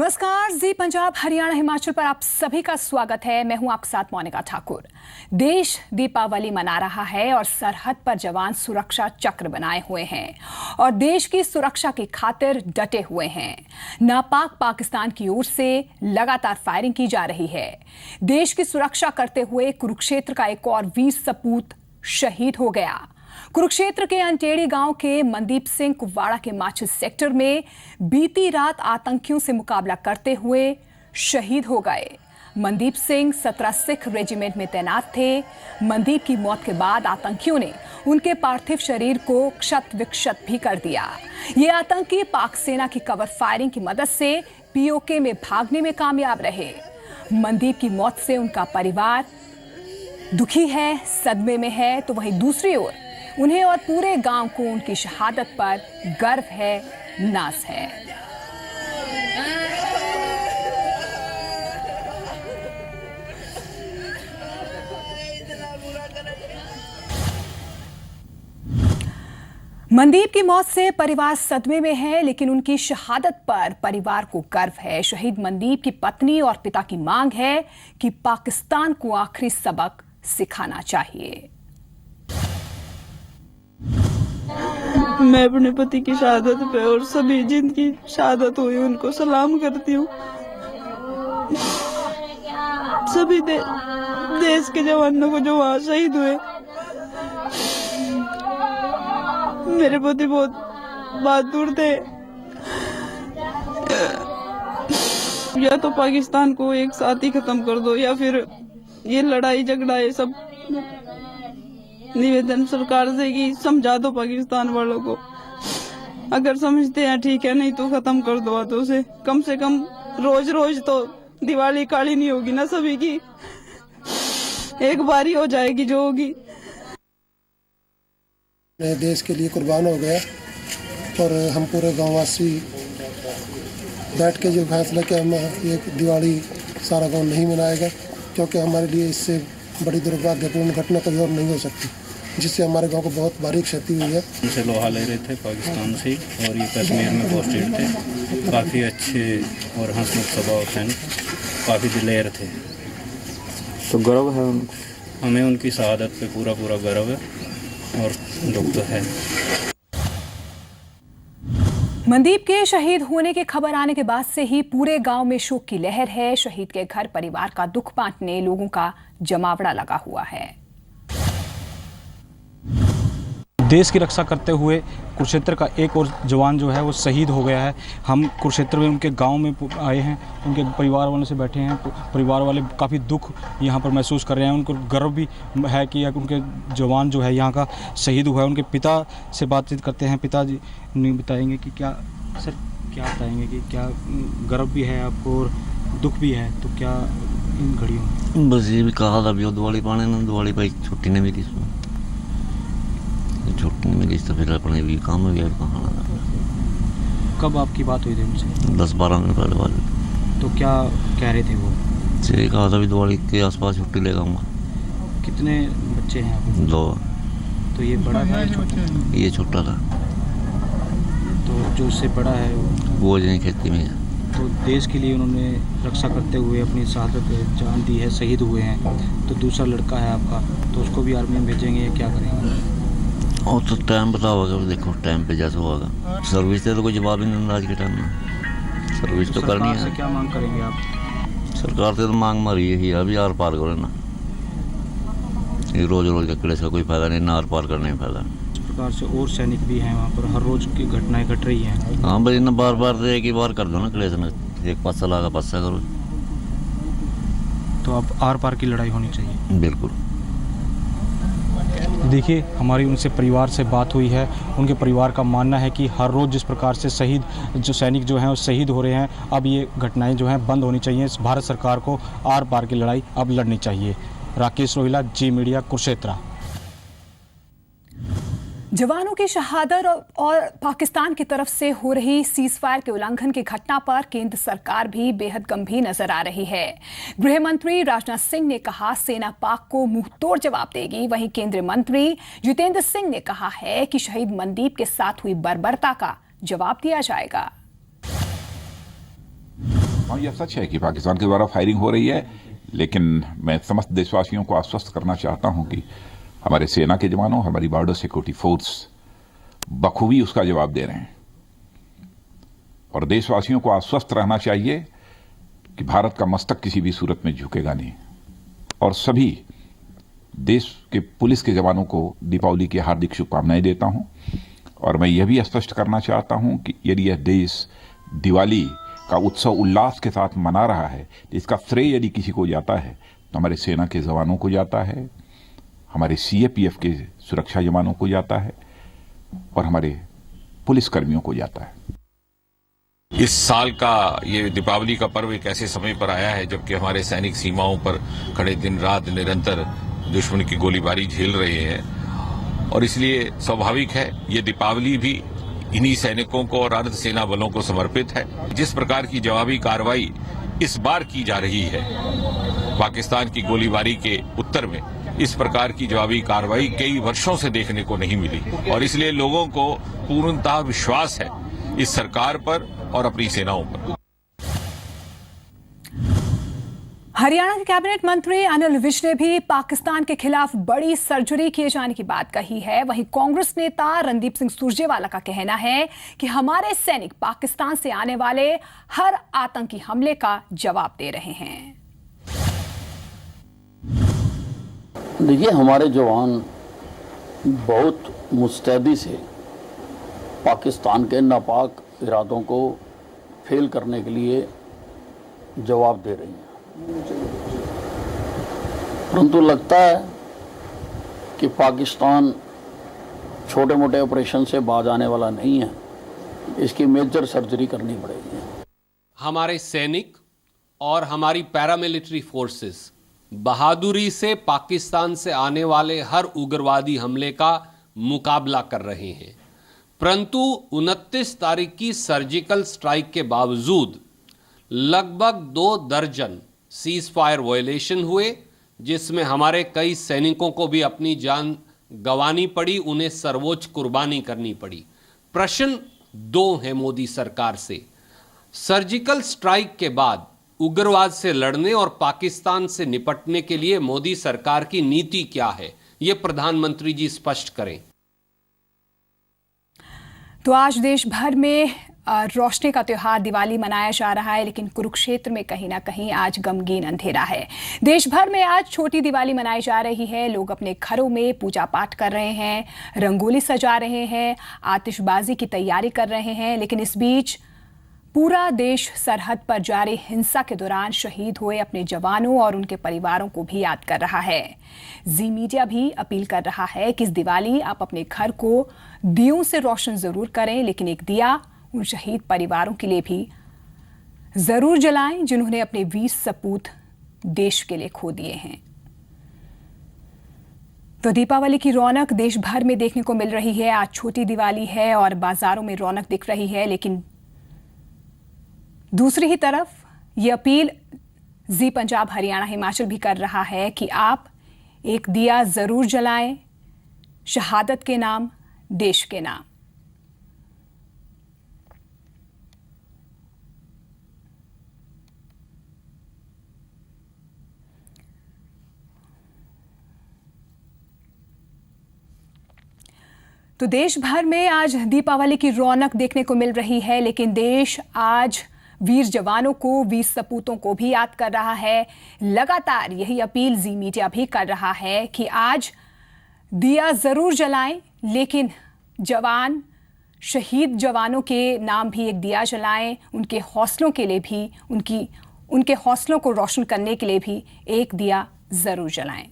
नमस्कार, जी पंजाब हरियाणा हिमाचल पर आप सभी का स्वागत है। मैं हूं आपके साथ मोनिका ठाकुर। देश दीपावली मना रहा है और सरहद पर जवान सुरक्षा चक्र बनाए हुए हैं और देश की सुरक्षा की खातिर डटे हुए हैं। नापाक पाकिस्तान की ओर से लगातार फायरिंग की जा रही है। देश की सुरक्षा करते हुए कुरुक्षेत्र का एक और वीर सपूत शहीद हो गया। कुरुक्षेत्र के अंटेड़ी गांव के मनदीप सिंह कुपवाड़ा के माचिल सेक्टर में बीती रात आतंकियों से मुकाबला करते हुए शहीद हो गए। मनदीप सिंह 17 सिख रेजिमेंट में तैनात थे। मनदीप की मौत के बाद आतंकियों ने उनके पार्थिव शरीर को क्षत विक्षत भी कर दिया। ये आतंकी पाक सेना की कवर फायरिंग की मदद से पीओके में भागने में कामयाब रहे। मनदीप की मौत से उनका परिवार दुखी है, सदमे में है, तो वहीं दूसरी ओर उन्हें और पूरे गांव को उनकी शहादत पर गर्व है, नाज है। मनदीप की मौत से परिवार सदमे में है, लेकिन उनकी शहादत पर परिवार को गर्व है। शहीद मनदीप की पत्नी और पिता की मांग है कि पाकिस्तान को आखिरी सबक सिखाना चाहिए। मैं अपने पति की शहादत पे और सभी जिनकी शहादत हुई उनको सलाम करती हूँ। सभी देश के जवानों को जो वहाँ शहीद हुए। मेरे पति बहुत बहादुर थे। या तो पाकिस्तान को एक साथ ही खत्म कर दो या फिर ये लड़ाई झगड़ा ये सब निवेदन सरकार से कि समझा दो पाकिस्तान वालों को। अगर समझते हैं ठीक है, नहीं तो खत्म कर दो हाथों से। कम रोज रोज तो दिवाली काली नहीं होगी ना, सभी की एक बारी हो जाएगी जो होगी। देश के लिए कुर्बान हो गया और हम पूरे गांववासी बैठ के जो फैसला किया, हम ये दिवाली सारा गांव नहीं मनाएगा, क्योंकि हमारे लिए इससे बड़ी दुर्भाग्यपूर्ण घटना कोई और नहीं हो सकती, जिससे हमारे गांव को बहुत भारी क्षति हुई है। उनसे लोहा ले रहे थे पाकिस्तान से और ये कश्मीर में पोस्टेड थे। काफ़ी अच्छे और हंसमुख स्वभाव थे, काफ़ी दिलेर थे। तो गर्व है उनको, हमें उनकी शहादत पे पूरा गर्व है और दुख तो है। मनदीप के शहीद होने की खबर आने के बाद से ही पूरे गांव में शोक की लहर है। शहीद के घर परिवार का दुख बांटने लोगों का जमावड़ा लगा हुआ है। देश की रक्षा करते हुए कुरुक्षेत्र का एक और जवान जो है वो शहीद हो गया है। हम कुरुक्षेत्र में उनके गांव में आए हैं, उनके परिवार वालों से बैठे हैं। परिवार वाले काफ़ी दुख यहाँ पर महसूस कर रहे हैं। उनको गर्व भी है कि उनके जवान जो है यहाँ का शहीद हुआ है। उनके पिता से बातचीत करते हैं। पिताजी नहीं बताएंगे कि क्या बताएंगे कि क्या गर्व भी है आपको और दुख भी है, तो क्या इन घड़ियों में? बस ये भी कहा था भी दिवाली पाने ना, दिवाली भाई छुट्टी नहीं मिली, छुट्टी नहीं मिली तो फिर अपने भी काम में गया। कहाँ कब आपकी बात हुई थी उनसे? 10-12 मिनट पहले बात। तो क्या कह रहे थे वो? ये कहा था भी दिवाली के आसपास छुट्टी ले जाऊँगा। कितने बच्चे हैं आपके? 2। तो ये बड़ा था या छोटा? ये छोटा था। तो जो उससे बड़ा है वो यहीं खेती में है। तो देश के लिए उन्होंने रक्षा करते हुए अपनी शहादत जान दी है, शहीद हुए हैं। तो दूसरा लड़का है आपका, तो उसको भी आर्मी में भेजेंगे या क्या करेंगे? और तो टाइम बताओगे, देखो टाइम पे जैसा होगा। सर्विस से तो कोई जवाब ही नहीं आज के टाइम में। सर्विस तो करनी है। सरकार से क्या मांग करेंगे आप? सरकार से तो मांग मारी यही है, अभी आर पार करो ना। ये रोज ककड़े से कोई फायदा नहीं, ना आर पार करने में फायदा। इस प्रकार से और सैनिक भी हैं वहाँ पर, हर रोज की घटनाएं घट रही हैं। हाँ भाई ना, बार तो एक ही बार कर दो ना क्लेश में, एक पासा लगा पासा करो। तो अब आर पार की लड़ाई होनी चाहिए। बिल्कुल। देखिए, हमारी उनसे परिवार से बात हुई है। उनके परिवार का मानना है कि हर रोज़ जिस प्रकार से जो सैनिक जो हैं वो शहीद हो रहे हैं, अब ये घटनाएं जो हैं बंद होनी चाहिए। भारत सरकार को आर पार की लड़ाई अब लड़नी चाहिए। राकेश रोहिला, जी मीडिया, कुरुक्षेत्र। जवानों की शहादत और पाकिस्तान की तरफ से हो रही सीजफायर के उल्लंघन की घटना पर केंद्र सरकार भी बेहद गंभीर नजर आ रही है। गृह मंत्री राजनाथ सिंह ने कहा सेना पाक को मुंहतोड़ जवाब देगी। वहीं केंद्रीय मंत्री जितेंद्र सिंह ने कहा है कि शहीद मनदीप के साथ हुई बर्बरता का जवाब दिया जाएगा। हाँ, यह सच है कि पाकिस्तान के द्वारा फायरिंग हो रही है, लेकिन मैं समस्त देशवासियों को आश्वस्त करना चाहता हूं कि हमारे सेना के जवानों, हमारी बॉर्डर सिक्योरिटी फोर्स बखूबी उसका जवाब दे रहे हैं। और देशवासियों को आश्वस्त रहना चाहिए कि भारत का मस्तक किसी भी सूरत में झुकेगा नहीं। और सभी देश के पुलिस के जवानों को दीपावली की हार्दिक शुभकामनाएं देता हूं। और मैं यह भी स्पष्ट करना चाहता हूं कि यदि यह देश दिवाली का उत्सव उल्लास के साथ मना रहा है, तो इसका श्रेय यदि किसी को जाता है तो हमारे सेना के जवानों को जाता है, हमारे सीएपीएफ के सुरक्षा जवानों को जाता है और हमारे पुलिसकर्मियों को जाता है। इस साल का ये दीपावली का पर्व एक ऐसे समय पर आया है जबकि हमारे सैनिक सीमाओं पर खड़े दिन रात निरंतर दुश्मन की गोलीबारी झेल रहे हैं और इसलिए स्वाभाविक है ये दीपावली भी इन्हीं सैनिकों को और अर्धसेना बलों को समर्पित है। जिस प्रकार की जवाबी कार्रवाई इस बार की जा रही है पाकिस्तान की गोलीबारी के उत्तर में, इस प्रकार की जवाबी कार्रवाई कई वर्षों से देखने को नहीं मिली और इसलिए लोगों को पूर्णतः विश्वास है इस सरकार पर और अपनी सेनाओं पर। हरियाणा के कैबिनेट मंत्री अनिल विज ने भी पाकिस्तान के खिलाफ बड़ी सर्जरी किए जाने की बात कही है। वहीं कांग्रेस नेता रणदीप सिंह सुरजेवाला का कहना है कि हमारे सैनिक पाकिस्तान से आने वाले हर आतंकी हमले का जवाब दे रहे हैं। देखिए, हमारे जवान बहुत मुस्तैदी से पाकिस्तान के नापाक इरादों को फेल करने के लिए जवाब दे रही हैं, परंतु लगता है कि पाकिस्तान छोटे मोटे ऑपरेशन से बाज आने वाला नहीं है। इसकी मेजर सर्जरी करनी पड़ेगी। हमारे सैनिक और हमारी पैरामिलिट्री फोर्सेस बहादुरी से पाकिस्तान से आने वाले हर उग्रवादी हमले का मुकाबला कर रहे हैं, परंतु 29 तारीख की सर्जिकल स्ट्राइक के बावजूद लगभग 2 दर्जन सीज फायर वायलेशन हुए, जिसमें हमारे कई सैनिकों को भी अपनी जान गंवानी पड़ी, उन्हें सर्वोच्च कुर्बानी करनी पड़ी। प्रश्न 2 है मोदी सरकार से, सर्जिकल स्ट्राइक के बाद उग्रवाद से लड़ने और पाकिस्तान से निपटने के लिए मोदी सरकार की नीति क्या है, ये प्रधानमंत्री जी स्पष्ट करें। तो आज देश भर में रोशनी का त्योहार दिवाली मनाया जा रहा है, लेकिन कुरुक्षेत्र में कहीं ना कहीं आज गमगीन अंधेरा है। देश भर में आज छोटी दिवाली मनाई जा रही है। लोग अपने घरों में पूजा पाठ कर रहे हैं, रंगोली सजा रहे हैं, आतिशबाजी की तैयारी कर रहे हैं, लेकिन इस बीच पूरा देश सरहद पर जारी हिंसा के दौरान शहीद हुए अपने जवानों और उनके परिवारों को भी याद कर रहा है। जी मीडिया भी अपील कर रहा है कि इस दिवाली आप अपने घर को दियों से रोशन जरूर करें, लेकिन एक दिया उन शहीद परिवारों के लिए भी जरूर जलाएं जिन्होंने अपने वीर सपूत देश के लिए खो दिए हैं। तो दीपावली की रौनक देश भर में देखने को मिल रही है। आज छोटी दिवाली है और बाजारों में रौनक दिख रही है, लेकिन दूसरी ही तरफ ये अपील जी पंजाब हरियाणा हिमाचल भी कर रहा है कि आप एक दिया जरूर जलाएं, शहादत के नाम, देश के नाम। तो देश भर में आज दीपावली की रौनक देखने को मिल रही है, लेकिन देश आज वीर जवानों को, वीर सपूतों को भी याद कर रहा है। लगातार यही अपील जी मीडिया भी कर रहा है कि आज दिया जरूर जलाएं, लेकिन जवान, शहीद जवानों के नाम भी एक दिया जलाएं, उनके हौसलों के लिए भी, उनके हौसलों को रोशन करने के लिए भी एक दिया जरूर जलाएं।